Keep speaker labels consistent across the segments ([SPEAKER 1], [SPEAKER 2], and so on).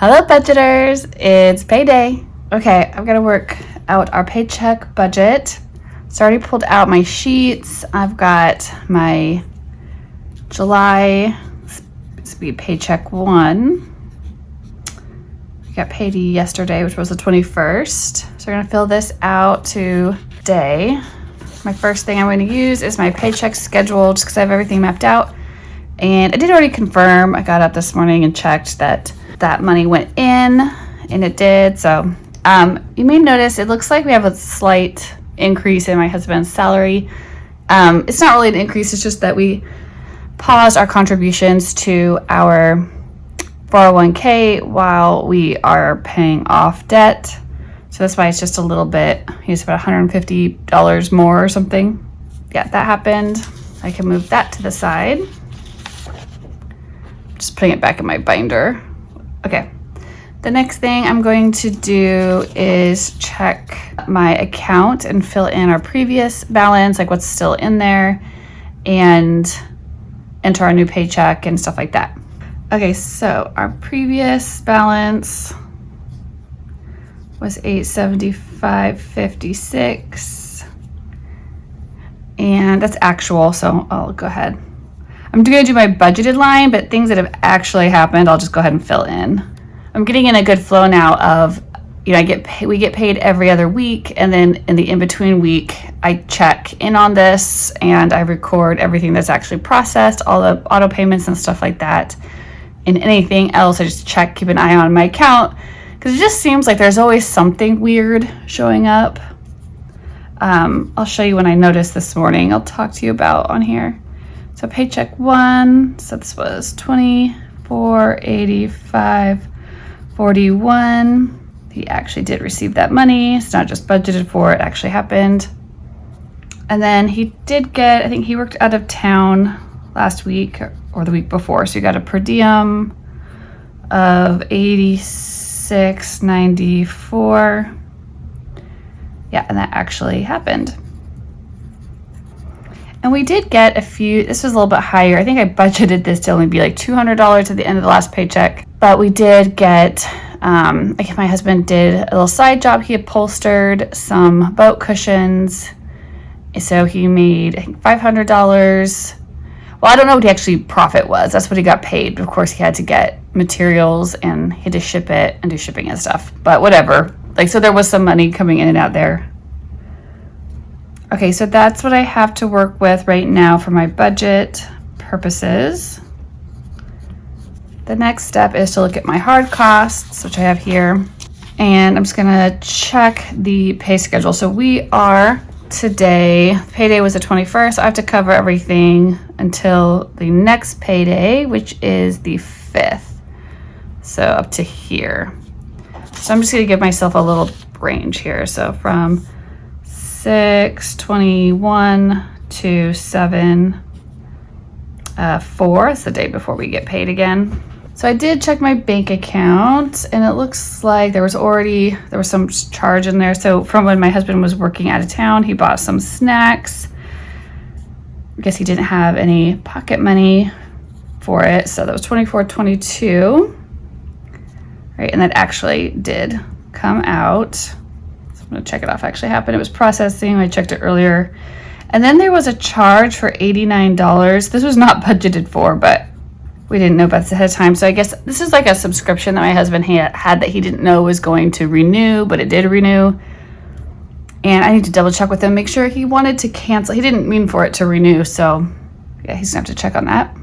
[SPEAKER 1] Hello budgeters, it's payday. Okay, I've got to work out our paycheck budget. So I already pulled out my sheets. I've got my July speed paycheck 1. We got paid yesterday, which was the 21st. So we're gonna fill this out today. My first thing I'm going to use is my paycheck schedule just because I have everything mapped out. And I did already confirm. I got up this morning and checked that money went in, and it did. So you may notice it looks like we have a slight increase in my husband's salary. It's not really an increase, it's just that we paused our contributions to our 401k while we are paying off debt. So that's why it's just a little bit, he's about $150 more or something. Yeah, that happened. I can move that to the side. Just putting it back in my binder. Okay. The next thing I'm going to do is check my account and fill in our previous balance, like what's still in there, and enter our new paycheck and stuff like that. Okay, so our previous balance was $875.56, and that's actual, so I'll go ahead. I'm gonna do my budgeted line, but things that have actually happened, I'll just go ahead and fill in. I'm getting in a good flow now of, we get paid every other week, and then in the in-between week, I check in on this and I record everything that's actually processed, all the auto payments and stuff like that. And anything else, I just check, keep an eye on my account, because it just seems like there's always something weird showing up. I'll show you when I noticed this morning. I'll talk to you about on here. So paycheck 1, so this was $24.85.41. He actually did receive that money. It's not just budgeted for, it actually happened. And then he did get, I think he worked out of town last week or the week before, so he got a per diem of $86.94. Yeah, and that actually happened. And we did get a few, this was a little bit higher. I think I budgeted this to only be like $200 at the end of the last paycheck. But we did get, like my husband did a little side job. He upholstered some boat cushions. So he made, I think, $500. Well, I don't know what he actually profit was. That's what he got paid. Of course, he had to get materials and he had to ship it and do shipping and stuff. But whatever. Like, so there was some money coming in and out there. Okay, so that's what I have to work with right now for my budget purposes. The next step is to look at my hard costs, which I have here. And I'm just gonna check the pay schedule. So we are today, payday was the 21st. So I have to cover everything until the next payday, which is the 5th. So up to here. So I'm just gonna give myself a little range here. So from 6/21 to 7/4. It's the day before we get paid again. So I did check my bank account, and it looks like there was some charge in there. So from when my husband was working out of town, he bought some snacks. I guess he didn't have any pocket money for it, so that was $24.22. Right, and that actually did come out. I'm gonna check it off. Actually happened. It was processing. I checked it earlier. And then there was a charge for $89. This was not budgeted for, but we didn't know about this ahead of time. So I guess this is like a subscription that my husband had that he didn't know was going to renew, but it did renew. And I need to double check with him, make sure he wanted to cancel. He didn't mean for it to renew. So yeah, he's gonna have to check on that.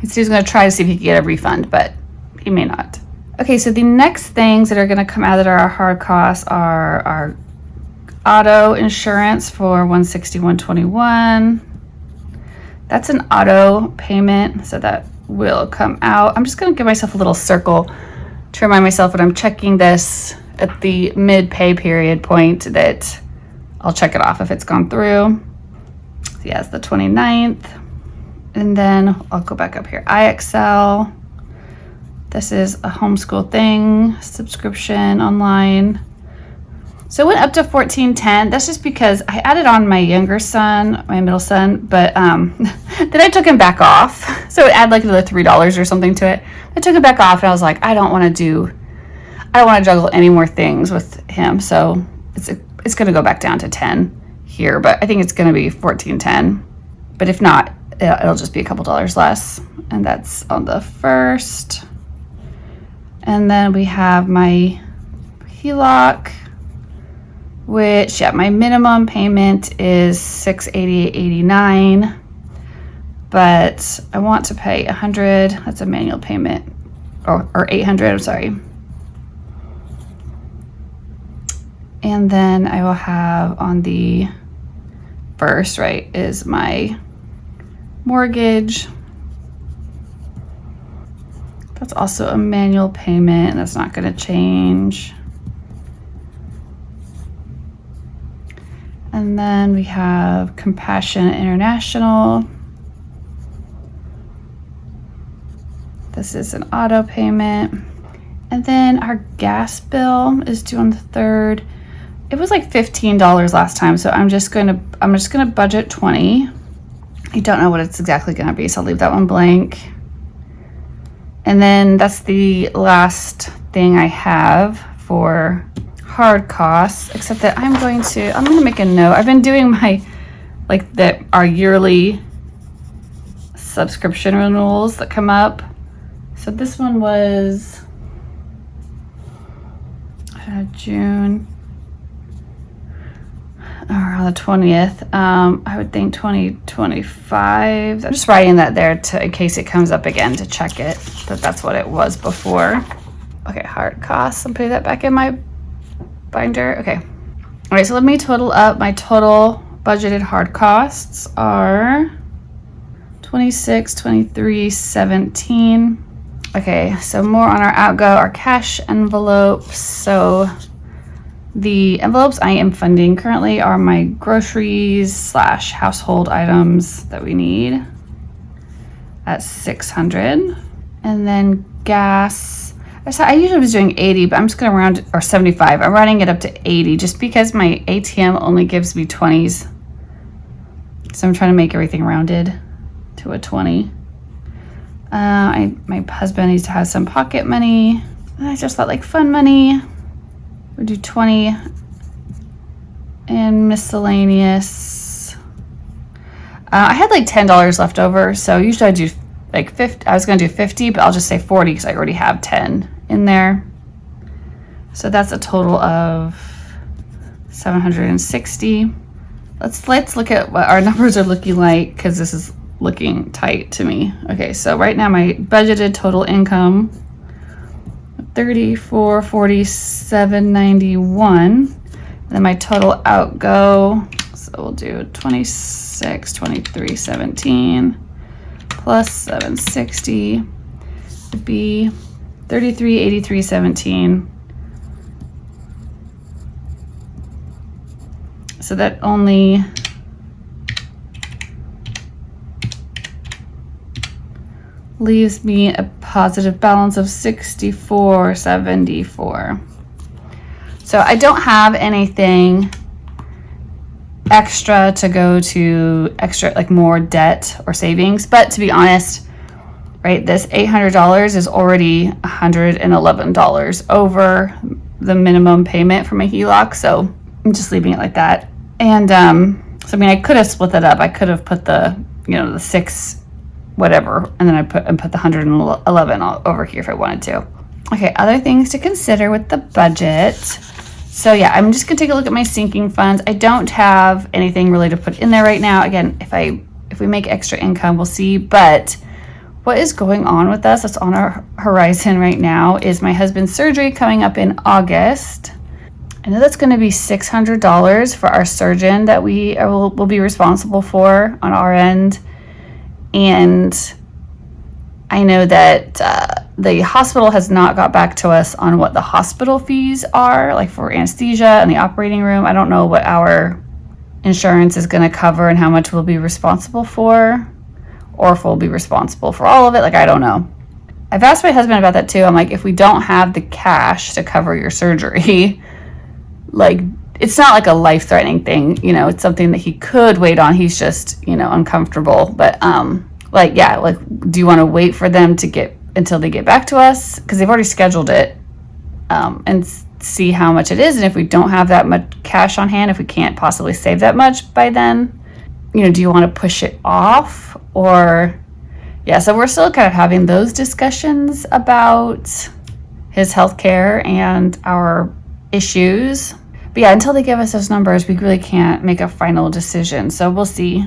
[SPEAKER 1] He said he was gonna try to see if he could get a refund, but he may not. Okay, so the next things that are gonna come out of our hard costs are our auto insurance for $161.21. That's an auto payment, so that will come out. I'm just gonna give myself a little circle to remind myself when I'm checking this at the mid-pay period point that I'll check it off if it's gone through. So yeah, it's the 29th. And then I'll go back up here. IXL. This is a homeschool thing, subscription online. So it went up to $14.10. That's just because I added on my younger son, my middle son, but then I took him back off. So it added like another $3 or something to it. I took it back off and I was like, I don't want to do I don't want to juggle any more things with him, so it's going to go back down to 10 here, but I think it's going to be $14.10. But if not, it'll just be a couple dollars less, and that's on the 1st. And then we have my HELOC, which, yeah, my minimum payment is $688.89, but I want to pay $100. That's a manual payment, or $800. I'm sorry. And then I will have on the 1st, right, is my mortgage. That's also a manual payment, and that's not going to change. And then we have Compassion International. This is an auto payment. And then our gas bill is due on the 3rd. It was like $15 last time, so I'm just gonna budget 20. I don't know what it's exactly gonna be, so I'll leave that one blank. And then that's the last thing I have for hard costs, except that I'm gonna make a note. I've been doing our yearly subscription renewals that come up. So this one was June, around the 20th. I would think 2025. I'm just writing that there in case it comes up again to check it, that's what it was before. Okay, hard costs. I'm putting that back in my binder. Okay. All right, so let me total up. My total budgeted hard costs are $26, $23, $17. Okay, so more on our outgo, our cash envelopes. So the envelopes I am funding currently are my groceries / household items that we need at $600. And then gas, I usually was doing 80, but I'm just gonna round, or 75. I'm rounding it up to 80 just because my ATM only gives me 20s. So I'm trying to make everything rounded to a 20. My husband needs to have some pocket money. And I just thought like fun money. We'll do 20 and miscellaneous. I had like $10 left over, so usually I do like 50. I was gonna do 50, but I'll just say 40 because I already have 10 in there. So that's a total of 760. Let's look at what our numbers are looking like, because this is looking tight to me. Okay, so right now my budgeted total income, $34,4791. Then my total outgo, so we'll do 26, 23, 17 plus 760 would be 33,8317. So that only leaves me a positive balance of 64.74. So I don't have anything extra to go to like more debt or savings, but to be honest, right, this $800 is already $111 over the minimum payment for my HELOC, so I'm just leaving it like that. And so I mean, I could have split that up. I could have put the the 6 whatever, and then I put the 111 over here if I wanted to. Okay, other things to consider with the budget. So yeah, I'm just gonna take a look at my sinking funds. I don't have anything really to put in there right now. Again, if we make extra income, we'll see. But what is going on with us, that's on our horizon right now, is my husband's surgery coming up in August. I know that's gonna be $600 for our surgeon that we will be responsible for on our end. And I know that the hospital has not got back to us on what the hospital fees are, like for anesthesia and the operating room. I don't know what our insurance is going to cover and how much we'll be responsible for, or if we'll be responsible for all of it. Like, I don't know. I've asked my husband about that too. I'm like, if we don't have the cash to cover your surgery, like, it's not like a life-threatening thing, it's something that he could wait on. He's just, uncomfortable. But do you want to wait for them to until they get back to us? Because they've already scheduled it. and see how much it is. And if we don't have that much cash on hand, if we can't possibly save that much by then, do you want to push it off? Or, yeah, so we're still kind of having those discussions about his healthcare and our issues. But yeah, until they give us those numbers, we really can't make a final decision. So we'll see.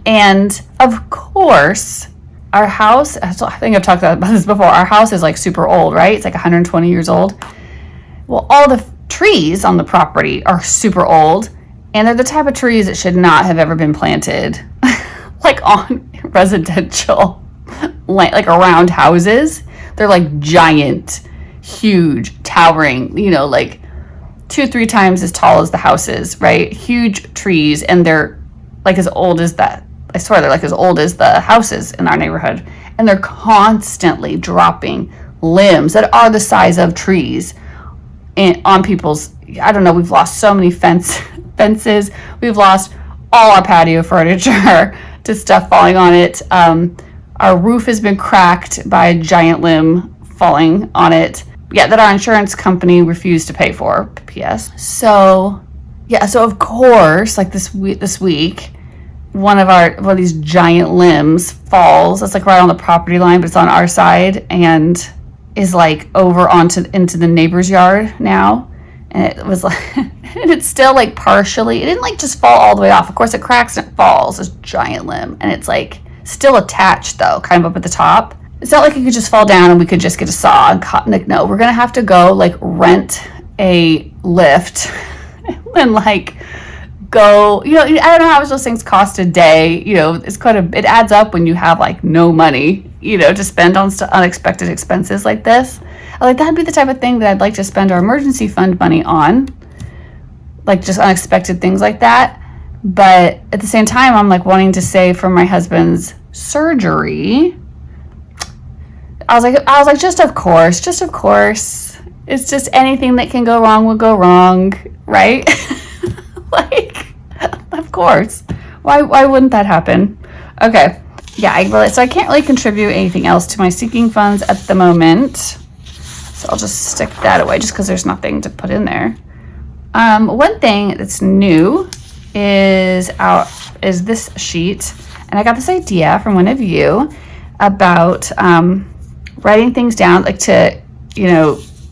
[SPEAKER 1] And of course, our house, I think I've talked about this before, our house is like super old, right? It's like 120 years old. Well, all the trees on the property are super old, and they're the type of trees that should not have ever been planted like on residential land, like around houses. They're like giant, huge, towering, like 2-3 times as tall as the houses, right? Huge trees, and they're like as old as that. I swear they're like as old as the houses in our neighborhood, and they're constantly dropping limbs that are the size of trees on people's, I don't know, we've lost so many fences. We've lost all our patio furniture to stuff falling on it. Our roof has been cracked by a giant limb falling on it. Yeah, that our insurance company refused to pay for, P.S. So, yeah, so of course, like this week, one of these giant limbs falls. It's like right on the property line, but it's on our side, and is like over into the neighbor's yard now. And it was like, and it's still like partially, it didn't like just fall all the way off. Of course it cracks and it falls, this giant limb. And it's like still attached though, kind of up at the top. It's not like it could just fall down and we could just get a saw and cut. Like, no, we're gonna have to go like rent a lift and like go, I don't know how much those things cost a day. It's it adds up when you have like no money, to spend on unexpected expenses like this. That'd be the type of thing that I'd like to spend our emergency fund money on, like just unexpected things like that. But at the same time, I'm like wanting to save for my husband's surgery. I was like, just of course. It's just anything that can go wrong will go wrong, right? Like, of course. Why wouldn't that happen? Okay. Yeah, so I can't really contribute anything else to my sinking funds at the moment. So I'll just stick that away just because there's nothing to put in there. One thing that's new is this sheet. And I got this idea from one of you about writing things down, like to,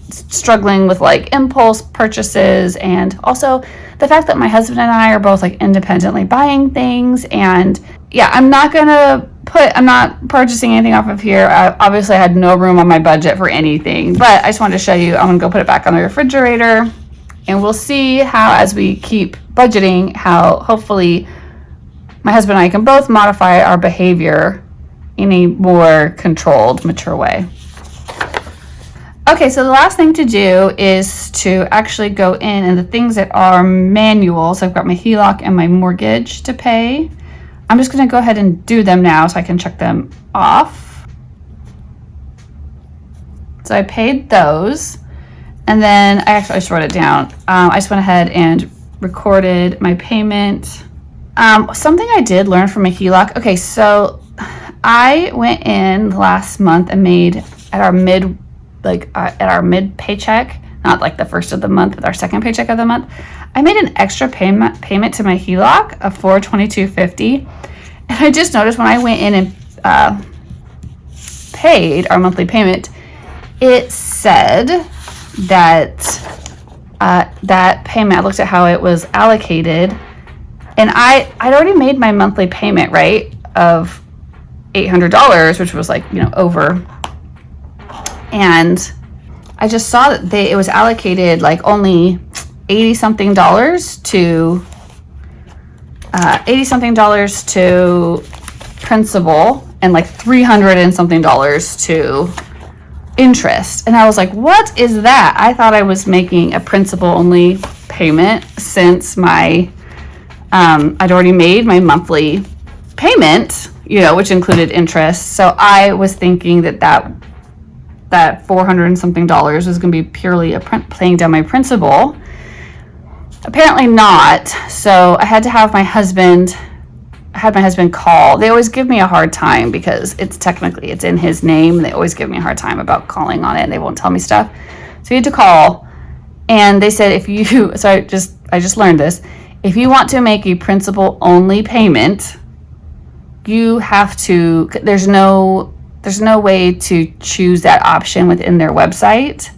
[SPEAKER 1] struggling with like impulse purchases, and also the fact that my husband and I are both like independently buying things. And yeah, I'm not purchasing anything off of here. Obviously I had no room on my budget for anything, but I just wanted to show you. I'm gonna go put it back on the refrigerator, and we'll see how, as we keep budgeting, how hopefully my husband and I can both modify our behavior in a more controlled, mature way. Okay, so the last thing to do is to actually go in and the things that are manual. So I've got my HELOC and my mortgage to pay. I'm just going to go ahead and do them now so I can check them off. So I paid those, and then I just wrote it down. I just went ahead and recorded my payment. Something I did learn from a HELOC. Okay, so I went in last month and made at our mid paycheck, not like the first of the month, but our second paycheck of the month, I made an extra payment to my HELOC of $422.50. And I just noticed when I went in and paid our monthly payment, it said that that payment, I looked at how it was allocated, and I'd already made my monthly payment, right, of $800, which was like, over. And I just saw that it was allocated like only $80 something to principal, and like $300 and something to interest. And I was like, what is that? I thought I was making a principal only payment since my I'd already made my monthly payment, which included interest. So I was thinking that $400 and something was going to be purely paying down my principal. Apparently not. So I had to have my husband call. They always give me a hard time because it's in his name, and they always give me a hard time about calling on it, and they won't tell me stuff. So you had to call, and they said if you, so I just learned this. If you want to make a principal only payment, you have to, there's no way to choose that option within their website.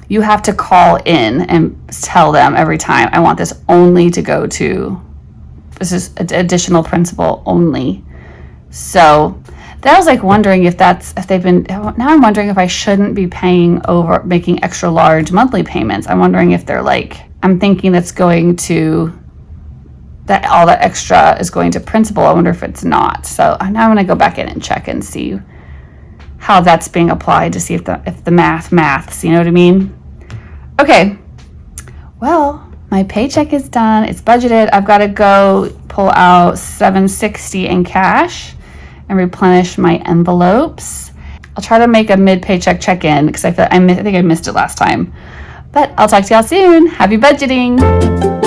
[SPEAKER 1] You have to call in and tell them every time, I want this only to go to, this is additional principal only. So then I was like wondering if they've been, now I'm wondering if I shouldn't be making extra large monthly payments. I'm wondering if they're like, I'm thinking that all that extra is going to principal. I wonder if it's not. So now I'm going to go back in and check and see how that's being applied to see if the maths, you know what I mean? Okay, well, my paycheck is done. It's budgeted. I've got to go pull out $760 in cash and replenish my envelopes. I'll try to make a mid-paycheck check-in because I think I missed it last time. But I'll talk to y'all soon. Happy budgeting.